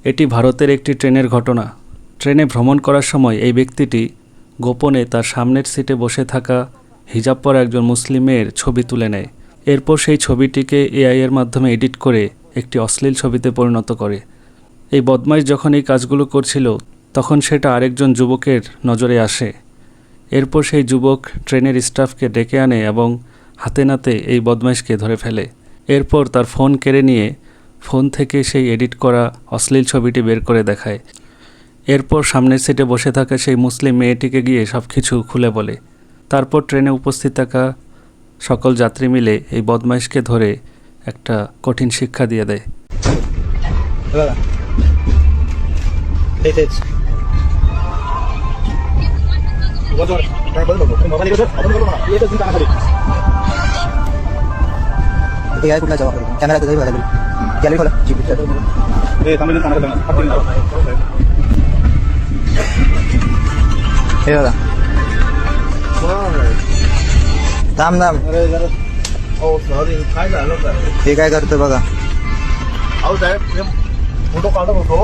এটি ভারতের একটি ট্রেনের ঘটনা। ট্রেনে ভ্রমণ করার সময় এই ব্যক্তিটি গোপনে তার সামনের সিটে বসে থাকা হিজাব পরা একজন মুসলিম মেয়ের ছবি তুলে নেয়। এরপর সেই ছবিটিকে এআই এর মাধ্যমে এডিট করে একটি অশ্লীল ছবিতে পরিণত করে। এই বদমাইশ যখন এই কাজগুলো করছিল তখন সেটা আরেকজন যুবকের নজরে আসে। এরপর সেই যুবক ট্রেনের স্টাফকে ডেকে আনে এবং হাতে নাতে এই বদমাইশকে ধরে ফেলে। এরপর তার ফোন কেড়ে নিয়ে ফোন থেকে সেই এডিট করা অশ্লীল ছবিটি বের করে দেখায়। এরপর সামনের সিটে বসে থাকা সেই মুসলিম মেয়েটিকে গিয়ে সব কিছু খুলে বলে। তারপর ট্রেনে উপস্থিত থাকা সকল যাত্রী মিলে এই বদমাইশকে ধরে একটা কঠিন শিক্ষা দিয়ে দেয়। थांब थांब हे काय करतो बघा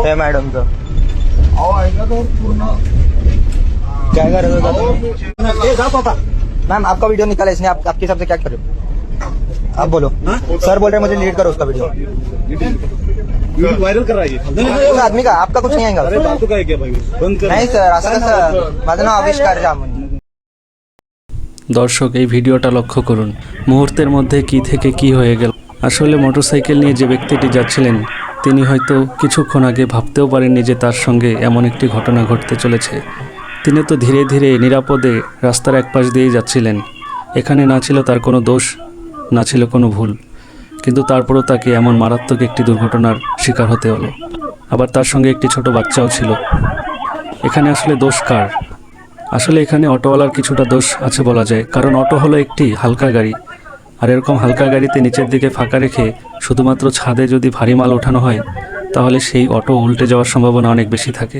हे मॅडमचं क्या कर रहे हो मैम? आपका वीडियो निकाला इसने, आपके हिसाब से क्या करें? आप बोलो। सर बोल रहे हैं मुझे डिलीट करो उसका वीडियो वायरल कर रहा है उस आदमी का। आपका कुछ नहीं आएगा नहीं सर, असं कसं? माझं नाव आविष्कार जामन। দর্শক, এই ভিডিওটা লক্ষ্য করুন। মুহূর্তের মধ্যে কি থেকে কি হয়ে গেল। আসলে মোটরসাইকেল নিয়ে যে ব্যক্তিটি যাচ্ছিলেন তিনি হয়তো কিছুক্ষণ আগে ভাবতেও পারেননি যে তার সঙ্গে এমন একটি ঘটনা ঘটতে চলেছে। তিনি তো ধীরে ধীরে নিরাপদে রাস্তার এক পাশ দিয়েই যাচ্ছিলেন। এখানে না ছিল তার কোনো দোষ, না ছিল কোনো ভুল, কিন্তু তারপরও তাকে এমন মারাত্মক একটি দুর্ঘটনার শিকার হতে হলো। আবার তার সঙ্গে একটি ছোট বাচ্চাও ছিল। এখানে আসলে দোষ কার? আসলে এখানে অটোওয়ালার কিছুটা দোষ আছে বলা যায়, কারণ অটো হলো একটি হালকা গাড়ি, আর এরকম হালকা গাড়িতে নিচের দিকে ফাঁকা রেখে শুধুমাত্র ছাদে যদি ভারী মাল ওঠানো হয় তাহলে সেই অটো উল্টে যাওয়ার সম্ভাবনা অনেক বেশি থাকে।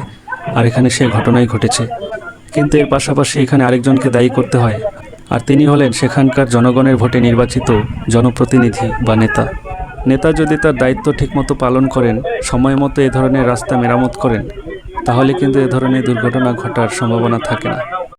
আর এখানে সে ঘটনাই ঘটেছে। কিন্তু এর পাশাপাশি এখানে আরেকজনকে দায়ী করতে হয়, আর তিনি হলেন সেখানকার জনগণের ভোটে নির্বাচিত জনপ্রতিনিধি বা নেতা। নেতা যদি তার দায়িত্ব ঠিকমতো পালন করেন, সময় মতো এ ধরনের রাস্তা মেরামত করেন, তাহলে কিন্তু এ ধরনের দুর্ঘটনা ঘটার সম্ভাবনা থাকে না।